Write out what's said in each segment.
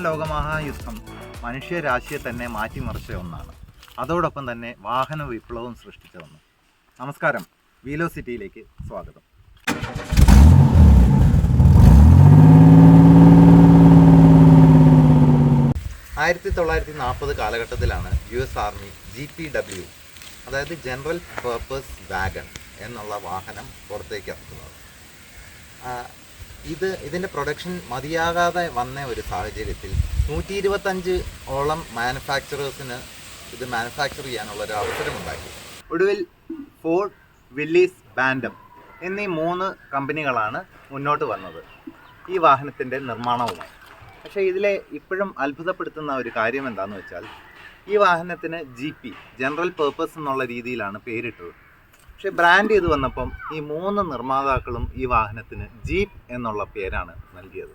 ലോകമഹായുദ്ധം മനുഷ്യരാശിയെ തന്നെ മാറ്റിമറിച്ച ഒന്നാണ്. അതോടൊപ്പം തന്നെ വാഹന വിപ്ലവം സൃഷ്ടിച്ച ഒന്ന്. നമസ്കാരം, വീലോസിറ്റിയിലേക്ക് സ്വാഗതം. കാലഘട്ടത്തിലാണ് US ആർമി GPW, അതായത് ജനറൽ പർപ്പസ് വാഗൺ എന്നുള്ള വാഹനം പുറത്തേക്ക് ഇറക്കുന്നത്. ഇതിൻ്റെ പ്രൊഡക്ഷൻ മതിയാകാതെ വന്ന ഒരു സാഹചര്യത്തിൽ 125 മാനുഫാക്ചറേഴ്സിന് ഇത് മാനുഫാക്ചർ ചെയ്യാനുള്ളൊരു അവസരമുണ്ടാക്കി. ഒടുവിൽ ഫോർഡ്, വില്ലീസ്, ബാൻഡം എന്നീ 3 കമ്പനികളാണ് മുന്നോട്ട് വന്നത് ഈ വാഹനത്തിൻ്റെ നിർമ്മാണവുമായി. പക്ഷേ ഇതിലെ ഇപ്പോഴും അത്ഭുതപ്പെടുത്തുന്ന ഒരു കാര്യം എന്താണെന്ന് വെച്ചാൽ, ഈ വാഹനത്തിന് GP, ജനറൽ പേർപ്പസ് എന്നുള്ള രീതിയിലാണ് പേരിട്ടത്. പക്ഷേ ബ്രാൻഡ് ചെയ്ത് വന്നപ്പം ഈ 3 നിർമ്മാതാക്കളും ഈ വാഹനത്തിന് ജീപ്പ് എന്നുള്ള പേരാണ് നൽകിയത്.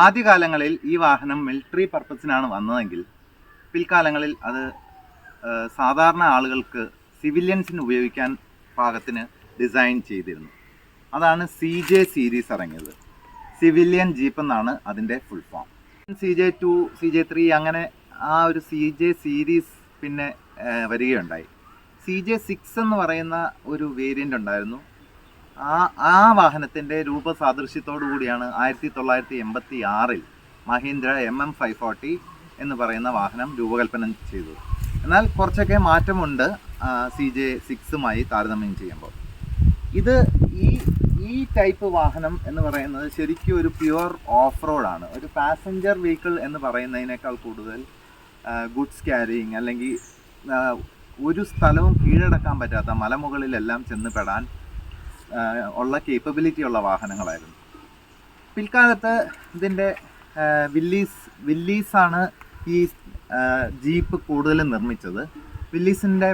ആദ്യകാലങ്ങളിൽ ഈ വാഹനം മിലിറ്ററി പർപ്പസിനാണ് വന്നതെങ്കിൽ പിൽക്കാലങ്ങളിൽ അത് സാധാരണ ആളുകൾക്ക്, സിവിലിയൻസിന് ഉപയോഗിക്കാൻ പാകത്തിന് ഡിസൈൻ ചെയ്തിരുന്നു. അതാണ് CJ സീരീസ് ഇറങ്ങിയത്. സിവിലിയൻ ജീപ്പ് എന്നാണ് അതിൻ്റെ ഫുൾ ഫോം. CJ2, CJ3 അങ്ങനെ ആ ഒരു CJ സീരീസ് പിന്നെ വരികയുണ്ടായി. CJ6 എന്ന് പറയുന്ന ഒരു വേരിയൻ്റ് ഉണ്ടായിരുന്നു. ആ വാഹനത്തിൻ്റെ രൂപസാദൃശ്യത്തോടു കൂടിയാണ് 1986 മഹീന്ദ്ര MM540 എന്ന് പറയുന്ന വാഹനം രൂപകൽപ്പന ചെയ്തത്. എന്നാൽ കുറച്ചൊക്കെ മാറ്റമുണ്ട് CJ6മായി താരതമ്യം ചെയ്യുമ്പോൾ. ഈ ടൈപ്പ് വാഹനം എന്ന് പറയുന്നത് ശരിക്കും ഒരു പ്യുവർ ഓഫ് റോഡാണ്. ഒരു പാസഞ്ചർ വെഹിക്കിൾ എന്ന് പറയുന്നതിനേക്കാൾ കൂടുതൽ ഗുഡ്സ് ക്യാരിയിങ്, അല്ലെങ്കിൽ ഒരു സ്ഥലവും കീഴടക്കാൻ പറ്റാത്ത മലമുകളിലെല്ലാം ചെന്ന് പെടാൻ ഉള്ള കേപ്പബിലിറ്റി ഉള്ള വാഹനങ്ങളായിരുന്നു. പിൽക്കാലത്ത് ഇതിൻ്റെ വില്ലീസാണ് ഈ ജീപ്പ് കൂടുതലും നിർമ്മിച്ചത്. വില്ലീസിൻ്റെ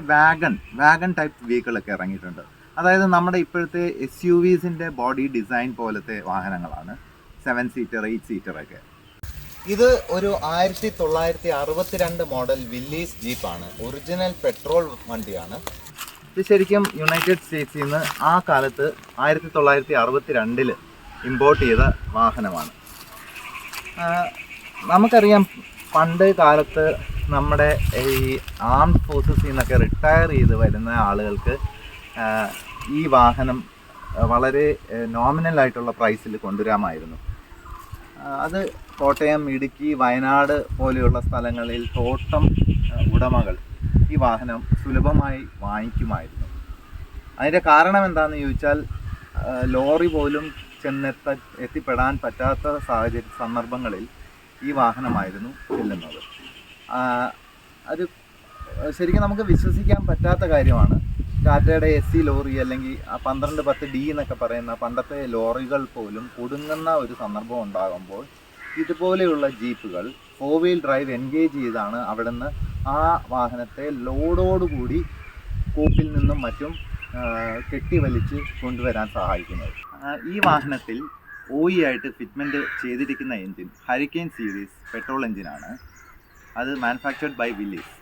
വാഗൺ ടൈപ്പ് വെഹിക്കിളൊക്കെ ഇറങ്ങിയിട്ടുണ്ട്. അതായത് നമ്മുടെ ഇപ്പോഴത്തെ SUVസിൻ്റെ ബോഡി ഡിസൈൻ പോലത്തെ വാഹനങ്ങളാണ്. 7 സീറ്റർ, 8 സീറ്ററൊക്കെ. ഇത് ഒരു 1962 മോഡൽ വില്ലീസ് ജീപ്പാണ്. ഒറിജിനൽ പെട്രോൾ വണ്ടിയാണ്. ഇത് ശരിക്കും യുണൈറ്റഡ് സ്റ്റേറ്റ്സിൽ നിന്ന് ആ കാലത്ത് 1962 ഇമ്പോർട്ട് ചെയ്ത വാഹനമാണ്. നമുക്കറിയാം, പണ്ട് കാലത്ത് നമ്മുടെ ഈ ആംഡ് ഫോഴ്സസിൽ നിന്നൊക്കെ റിട്ടയർ ചെയ്ത് വരുന്ന ആളുകൾക്ക് ഈ വാഹനം വളരെ നോമിനലായിട്ടുള്ള പ്രൈസിൽ കൊണ്ടുവരാമായിരുന്നു. അത് കോട്ടയം, ഇടുക്കി, വയനാട് പോലെയുള്ള സ്ഥലങ്ങളിൽ തോട്ടം ഉടമകൾ ഈ വാഹനം സുലഭമായി വാങ്ങിക്കുമായിരുന്നു. അതിൻ്റെ കാരണം എന്താണെന്ന് ചോദിച്ചാൽ, ലോറി പോലും എത്തിപ്പെടാൻ പറ്റാത്ത സന്ദർഭങ്ങളിൽ ഈ വാഹനമായിരുന്നു ചെല്ലുന്നത്. അത് ശരിക്കും നമുക്ക് വിശ്വസിക്കാൻ പറ്റാത്ത കാര്യമാണ്. ടാറ്റയുടെ SC ലോറി, അല്ലെങ്കിൽ 1210D എന്നൊക്കെ പറയുന്ന പണ്ടത്തെ ലോറികൾ പോലും കുടുങ്ങുന്ന ഒരു സന്ദർഭം ഉണ്ടാകുമ്പോൾ ഇതുപോലെയുള്ള ജീപ്പുകൾ 4 വീൽ ഡ്രൈവ് എൻഗേജ് ചെയ്താണ് അവിടെ നിന്ന് ആ വാഹനത്തെ ലോഡോടുകൂടി കൂപ്പിൽ നിന്നും മറ്റും കെട്ടിവലിച്ച് കൊണ്ടുവരാൻ സഹായിക്കുന്നത്. ഈ വാഹനത്തിൽ OE ആയിട്ട് ഫിറ്റ്മെൻറ്റ് ചെയ്തിരിക്കുന്ന എൻജിൻ ഹരിക്കെയിൻ സീരീസ് പെട്രോൾ എൻജിനാണ്. അത് മാനുഫാക്ചർഡ് ബൈ വില്ലീസ്.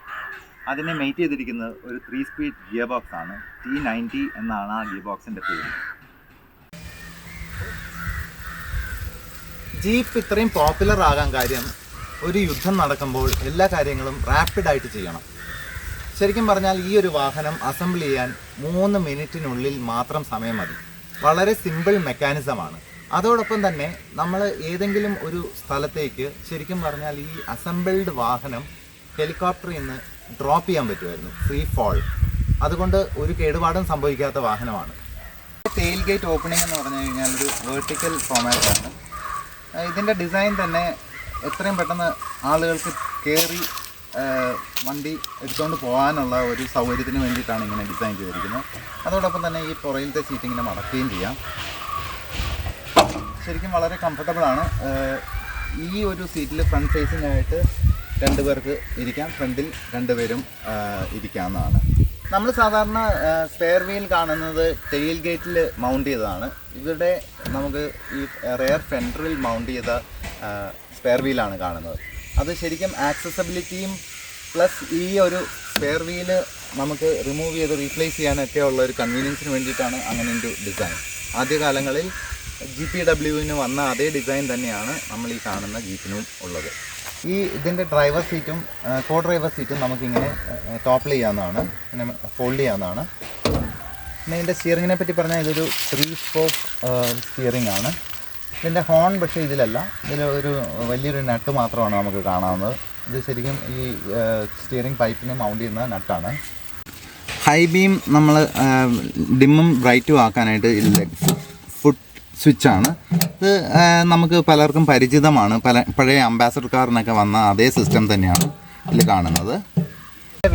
അതിനെ മെയ്റ്റ് ചെയ്തിരിക്കുന്നത് ഒരു 3 സ്പീഡ് ഗിയർ ബോക്സ് ആണ്. T90 എന്നാണ് ആ ഗിയർ ബോക്സിൻ്റെ പേര്. ജീപ്പ് ഇത്രയും പോപ്പുലർ ആകാൻ കാര്യം, ഒരു യുദ്ധം നടക്കുമ്പോൾ എല്ലാ കാര്യങ്ങളും റാപ്പിഡായിട്ട് ചെയ്യണം. ശരിക്കും പറഞ്ഞാൽ ഈ ഒരു വാഹനം അസംബിൾ ചെയ്യാൻ 3 മിനിറ്റിനുള്ളിൽ മാത്രം സമയം മതി. വളരെ സിമ്പിൾ മെക്കാനിസമാണ്. അതോടൊപ്പം തന്നെ നമ്മൾ ഏതെങ്കിലും ഒരു സ്ഥലത്തേക്ക് ശരിക്കും പറഞ്ഞാൽ ഈ അസംബിൾഡ് വാഹനം ഹെലികോപ്റ്ററിൽ നിന്ന് ഡ്രോപ്പ് ചെയ്യാൻ പറ്റുമായിരുന്നു, ഫ്രീ ഫോൾ. അതുകൊണ്ട് ഒരു കേടുപാടും സംഭവിക്കാത്ത വാഹനമാണ്. ടെയിൽ ഗേറ്റ് ഓപ്പണിംഗ് എന്ന് പറഞ്ഞു കഴിഞ്ഞാൽ ഒരു വേർട്ടിക്കൽ ഫോമാറ്റാണ്. ഇതിൻ്റെ ഡിസൈൻ തന്നെ എത്രയും പെട്ടെന്ന് ആളുകൾക്ക് കയറി വണ്ടി എടുത്തുകൊണ്ട് പോകാനുള്ള ഒരു സൗകര്യത്തിന് വേണ്ടിയിട്ടാണ് ഇങ്ങനെ ഡിസൈൻ ചെയ്തിരിക്കുന്നത്. അതോടൊപ്പം തന്നെ ഈ പുറയിലത്തെ സീറ്റിങ്ങിനെ മടക്കുകയും ചെയ്യാം. ശരിക്കും വളരെ കംഫർട്ടബിളാണ്. ഈ ഒരു സീറ്റിൽ ഫ്രണ്ട് ഫേസിംഗ് ആയിട്ട് 2 പേർക്ക് ഇരിക്കാം, ഫ്രണ്ടിൽ 2 പേരും ഇരിക്കാവുന്നതാണ്. നമ്മൾ സാധാരണ സ്പെയർ വീൽ കാണുന്നത് ടെയിൽ ഗേറ്റിൽ മൗണ്ട് ചെയ്തതാണ്. ഇവിടെ നമുക്ക് ഈ റെയർ ഫെൻഡറിൽ മൗണ്ട് ചെയ്ത സ്പെയർ വീലാണ് കാണുന്നത്. അത് ശരിക്കും ആക്സസബിലിറ്റിയും പ്ലസ് ഈ ഒരു സ്പെയർ വീല് നമുക്ക് റിമൂവ് ചെയ്ത് റീപ്ലേസ് ചെയ്യാനൊക്കെ ഉള്ള ഒരു കൺവീനിയൻസിന് വേണ്ടിയിട്ടാണ് അങ്ങനെ ഒരു ഡിസൈൻ. ആദ്യകാലങ്ങളിൽ GPWന് വന്ന അതേ ഡിസൈൻ തന്നെയാണ് നമ്മൾ ഈ കാണുന്ന ജീപ്പിനും ഉള്ളത്. ഈ ഇതിൻ്റെ ഡ്രൈവർ സീറ്റും കോ ഡ്രൈവർ സീറ്റും നമുക്കിങ്ങനെ ടോപ്പിൽ ചെയ്യാവുന്നതാണ്, പിന്നെ ഫോൾഡ് ചെയ്യാവുന്നതാണ്. പിന്നെ ഇതിൻ്റെ സ്റ്റിയറിങ്ങിനെ പറ്റി പറഞ്ഞാൽ ഇതൊരു 3 സ്പോക്ക് സ്റ്റിയറിംഗ് ആണ്. ഇതിൻ്റെ ഹോൺ പക്ഷേ ഇതിലല്ല, ഇതിൽ ഒരു വലിയൊരു നട്ട് മാത്രമാണ് നമുക്ക് കാണാവുന്നത്. ഇത് ശരിക്കും ഈ സ്റ്റിയറിംഗ് പൈപ്പിന് മൗണ്ട് ചെയ്യുന്ന നട്ടാണ്. ഹൈ ബീം നമ്മൾ ഡിമ്മും ബ്രൈറ്റും ആക്കാനായിട്ട് ഇതിലെ ഫുട്ട് സ്വിച്ചാണ്. ഇത് നമുക്ക് പലർക്കും പരിചിതമാണ്. പഴയ അംബാസഡർ കാറിനൊക്കെ വന്ന അതേ സിസ്റ്റം തന്നെയാണ് ഇതിൽ കാണുന്നത്.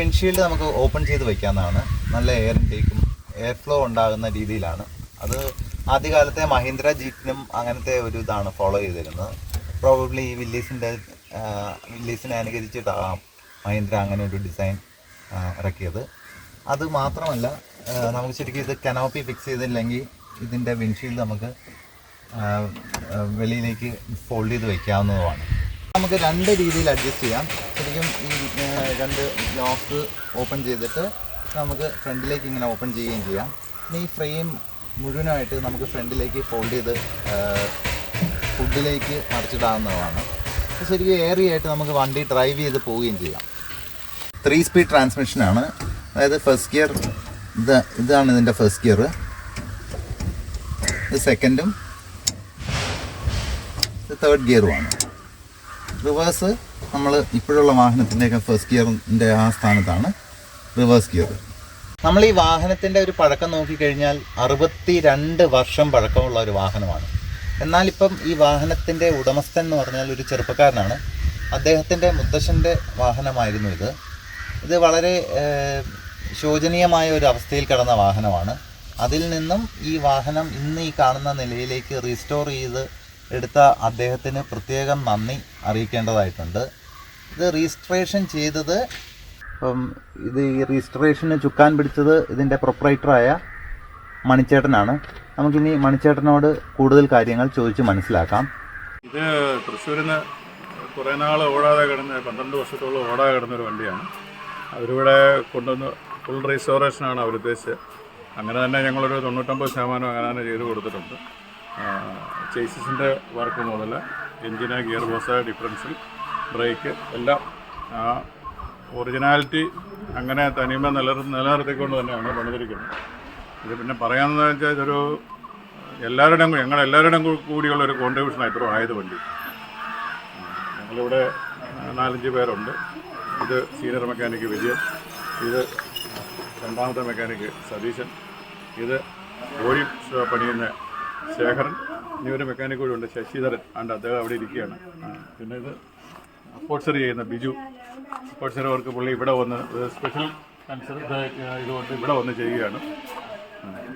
വിൻഷീൽഡ് നമുക്ക് ഓപ്പൺ ചെയ്ത് വയ്ക്കാവുന്നതാണ്. നല്ല എയർ ഇൻടേക്കും എയർ ഫ്ലോ ഉണ്ടാകുന്ന രീതിയിലാണ്. അത് ആദ്യകാലത്തെ മഹീന്ദ്ര ജീപ്പിനും അങ്ങനത്തെ ഒരു ഇതാണ് ഫോളോ ചെയ്തിരുന്നത്. പ്രോബബ്ലി ഈ വില്ലീസിനെ അനുകരിച്ചിട്ടാകാം മഹീന്ദ്ര അങ്ങനെ ഒരു ഡിസൈൻ ഇറക്കിയത്. അത് മാത്രമല്ല, നമുക്ക് ശരിക്കും ഇത് കനോപ്പി ഫിക്സ് ചെയ്തില്ലെങ്കിൽ ഇതിൻ്റെ വിൻഷീൽഡ് നമുക്ക് വെളിയിലേക്ക് ഫോൾഡ് ചെയ്ത് വയ്ക്കാവുന്നതുമാണ്. നമുക്ക് 2 രീതിയിൽ അഡ്ജസ്റ്റ് ചെയ്യാം. ശരിക്കും ഈ 2 ലോക്ക് ഓപ്പൺ ചെയ്തിട്ട് നമുക്ക് ഫ്രണ്ടിലേക്ക് ഇങ്ങനെ ഓപ്പൺ ചെയ്യുകയും ചെയ്യാം. പിന്നെ ഈ ഫ്രെയിം മുഴുവനായിട്ട് നമുക്ക് ഫ്രണ്ടിലേക്ക് ഫോൾഡ് ചെയ്ത് ഫുഡിലേക്ക് മറിച്ചിടാവുന്നതാണ്. ശരിക്കും ഏറി ആയിട്ട് നമുക്ക് വണ്ടി ഡ്രൈവ് ചെയ്ത് പോവുകയും ചെയ്യാം. 3 സ്പീഡ് ട്രാൻസ്മിഷനാണ്. അതായത് ഫസ്റ്റ് ഗിയർ ഇതാണ് ഇതിൻ്റെ ഫസ്റ്റ് ഗിയർ, ഇത് സെക്കൻഡും ഇത് തേർഡ് ഗിയറുമാണ്. റിവേഴ്സ് നമ്മൾ ഇപ്പോഴുള്ള വാഹനത്തിൻ്റെയൊക്കെ ഫസ്റ്റ് ഗിയറിൻ്റെ ആ സ്ഥാനത്താണ് റിവേഴ്സ് ഗിയർ. നമ്മൾ ഈ വാഹനത്തിൻ്റെ ഒരു പഴക്കം നോക്കിക്കഴിഞ്ഞാൽ 62 വർഷം പഴക്കമുള്ള ഒരു വാഹനമാണ്. എന്നാലിപ്പം ഈ വാഹനത്തിൻ്റെ ഉടമസ്ഥൻ എന്ന് പറഞ്ഞാൽ ഒരു ചെറുപ്പക്കാരനാണ്. അദ്ദേഹത്തിൻ്റെ മുത്തശ്ശൻ്റെ വാഹനമായിരുന്നു ഇത്. ഇത് വളരെ ശോചനീയമായ ഒരു അവസ്ഥയിൽ കിടന്ന വാഹനമാണ്. അതിൽ നിന്നും ഈ വാഹനം ഇന്ന് ഈ കാണുന്ന നിലയിലേക്ക് റീസ്റ്റോർ ചെയ്ത് എടുത്ത അദ്ദേഹത്തിന് പ്രത്യേകം നന്ദി അറിയിക്കേണ്ടതായിട്ടുണ്ട്. ഇത് രജിസ്ട്രേഷൻ ചെയ്തത് ഇത് ഈ രജിസ്ട്രേഷന് ചുക്കാൻ പിടിച്ചത് ഇതിൻ്റെ പ്രൊപ്പറേറ്ററായ മണിച്ചേട്ടനാണ്. നമുക്കിനി മണിച്ചേട്ടനോട് കൂടുതൽ കാര്യങ്ങൾ ചോദിച്ച് മനസ്സിലാക്കാം. ഇത് തൃശ്ശൂരിൽ നിന്ന് കുറേ നാൾ ഓടാതെ കിടന്ന് 12 വർഷത്തോളം ഓടാതെ കിടന്നൊരു വണ്ടിയാണ്. അവരിവിടെ കൊണ്ടുവന്ന് ഫുൾ റീസ്റ്റോറേഷനാണ് അവരുദ്ദേശിച്ചത്. അങ്ങനെ തന്നെ ഞങ്ങളൊരു 99% അങ്ങനെ ചെയ്ത് കൊടുത്തിട്ടുണ്ട്. ചേസിൻ്റെ വർക്ക് മുതൽ എൻജിന്, ഗിയർ ബോക്സ്, ഡിഫറൻഷ്യൽ, ബ്രേക്ക് എല്ലാം ഒറിജിനാലിറ്റി അങ്ങനെ തനിമ നിലനിർത്തിക്കൊണ്ട് തന്നെയാണ് പണിതിരിക്കുന്നത്. ഇത് പിന്നെ പറയാമെന്ന് വെച്ചാൽ ഇതൊരു ഞങ്ങളെല്ലാവരുടെയും കൂടിയുള്ളൊരു കോൺട്രിബ്യൂഷനാണ് ഇത്ര ആയത് വണ്ടി. ഞങ്ങളിവിടെ 4-5 പേരുണ്ട്. ഇത് സീനിയർ മെക്കാനിക്ക് വിജയൻ, ഇത് രണ്ടാമത്തെ മെക്കാനിക്ക് സതീശൻ, ഇത് ബോഡി പണിയുന്ന ശേഖരൻ, ഇനി ഒരു മെക്കാനിക് കൂടി ഉണ്ട് ശശിധരൻ, അദ്ദേഹം അവിടെ ഇരിക്കുകയാണ്. പിന്നെ ഇത് അപ്പോട്സറി ചെയ്യുന്ന ബിജു, അപ്പോട്സറി വർക്ക് പുള്ളി ഇവിടെ വന്ന് സ്പെഷ്യൽ ഇതുകൊണ്ട് ഇവിടെ വന്ന് ചെയ്യുകയാണ്.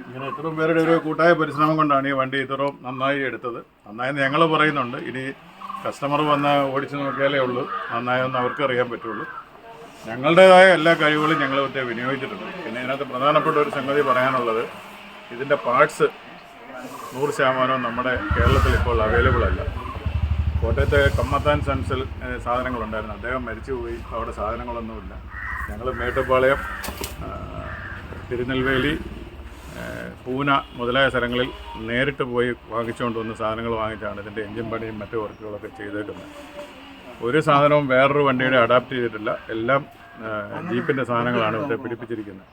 ഇങ്ങനെ ഇത്രയും പേരുടെ ഒരു കൂട്ടായ പരിശ്രമം കൊണ്ടാണ് ഈ വണ്ടി ഇത്രയും നന്നായി എടുത്തത്. നന്നായെന്ന് ഞങ്ങൾ പറയുന്നുണ്ട്. ഇനി കസ്റ്റമർ വന്ന് ഓടിച്ച് നോക്കിയാലേ ഉള്ളൂ നന്നായെന്ന് അവർക്ക് അറിയാൻ പറ്റുള്ളൂ. ഞങ്ങളുടേതായ എല്ലാ കഴിവുകളും ഞങ്ങൾ ഇവിടെ വിനിയോഗിച്ചിട്ടുണ്ട്. പിന്നെ ഇതിനകത്ത് പ്രധാനപ്പെട്ട ഒരു സംഗതി പറയാനുള്ളത്, ഇതിൻ്റെ പാർട്സ് 100% നമ്മുടെ കേരളത്തിൽ ഇപ്പോൾ അവൈലബിൾ അല്ല. കോട്ടയത്തെ കമ്മത്താൻ സൺസിൽ സാധനങ്ങളുണ്ടായിരുന്നു, അദ്ദേഹം മരിച്ചുപോയി. അവിടെ സാധനങ്ങളൊന്നുമില്ല. ഞങ്ങൾ മേട്ടുപ്പാളയം, തിരുനെൽവേലി, പൂന മുതലായ സ്ഥലങ്ങളിൽ നേരിട്ട് പോയി വാങ്ങിച്ചുകൊണ്ട് വന്ന് സാധനങ്ങൾ വാങ്ങിച്ചാണ് ഇതിൻ്റെ എൻജിൻ പണിയും മറ്റു വർക്കുകളൊക്കെ ചെയ്തേക്കുന്നത്. ഒരു സാധനവും വേറൊരു വണ്ടിയുടെ അഡാപ്റ്റ് ചെയ്തിട്ടില്ല. എല്ലാം ജീപ്പിൻ്റെ സാധനങ്ങളാണ് ഇവിടെ പിടിപ്പിച്ചിരിക്കുന്നത്.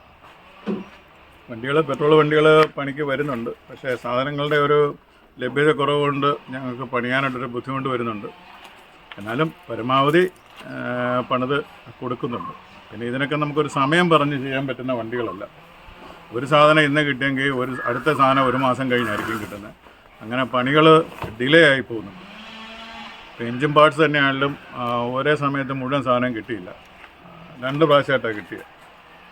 പെട്രോൾ വണ്ടികൾ പണിക്ക് വരുന്നുണ്ട്. പക്ഷേ സാധനങ്ങളുടെ ഒരു ലഭ്യത കുറവുകൊണ്ട് ഞങ്ങൾക്ക് പണിയാനായിട്ടൊരു ബുദ്ധിമുട്ട് വരുന്നുണ്ട്. എന്നാലും പരമാവധി പണിത് കൊടുക്കുന്നുണ്ട്. പിന്നെ ഇതിനൊക്കെ നമുക്കൊരു സമയം പറഞ്ഞ് ചെയ്യാൻ പറ്റുന്ന വണ്ടികളല്ല. ഒരു സാധനം ഇന്ന് കിട്ടിയെങ്കിൽ അടുത്ത സാധനം 1 മാസം കഴിഞ്ഞായിരിക്കും കിട്ടുന്നത്. അങ്ങനെ പണികൾ ഡിലേ ആയി പോകുന്നുണ്ട്. എൻജിൻ പാർട്സ് തന്നെയാണെങ്കിലും ഒരേ സമയത്ത് മുഴുവൻ സാധനം കിട്ടിയില്ല. 2 പ്രാവശ്യമായിട്ടാണ് കിട്ടിയത്.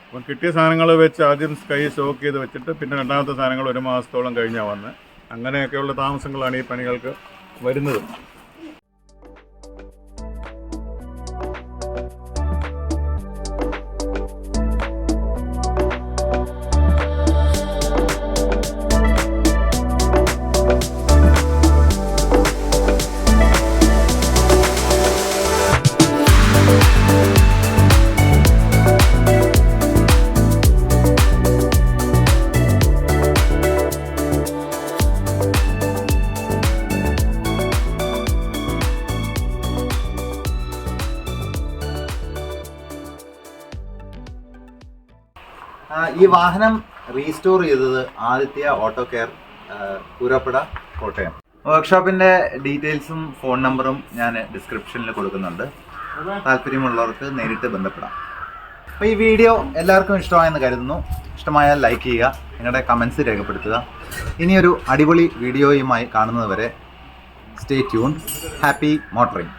അപ്പം കിട്ടിയ സാധനങ്ങൾ വെച്ച് ആദ്യം സ്റ്റോക്ക് ചെയ്ത് വെച്ചിട്ട് പിന്നെ രണ്ടാമത്തെ സാധനങ്ങൾ 1 മാസത്തോളം കഴിഞ്ഞാൽ വന്ന് അങ്ങനെയൊക്കെയുള്ള താമസങ്ങളാണ് ഈ പണികൾക്ക് വരുന്നത്. ഈ വാഹനം റീസ്റ്റോർ ചെയ്തത് ആദിത്യ ഓട്ടോ കെയർ, കൂരോപ്പട, കോട്ടയം. വർക്ക്ഷോപ്പിൻ്റെ ഡീറ്റെയിൽസും ഫോൺ നമ്പറും ഞാൻ ഡിസ്ക്രിപ്ഷനിൽ കൊടുക്കുന്നുണ്ട്. താല്പര്യമുള്ളവർക്ക് നേരിട്ട് ബന്ധപ്പെടാം. അപ്പോൾ ഈ വീഡിയോ എല്ലാവർക്കും ഇഷ്ടമായെന്ന് കരുതുന്നു. ഇഷ്ടമായാൽ ലൈക്ക് ചെയ്യുക, നിങ്ങളുടെ കമൻസ് രേഖപ്പെടുത്തുക. ഇനിയൊരു അടിപൊളി വീഡിയോയുമായി കാണുന്നതുവരെ സ്റ്റേ ട്യൂൺ. Happy motoring.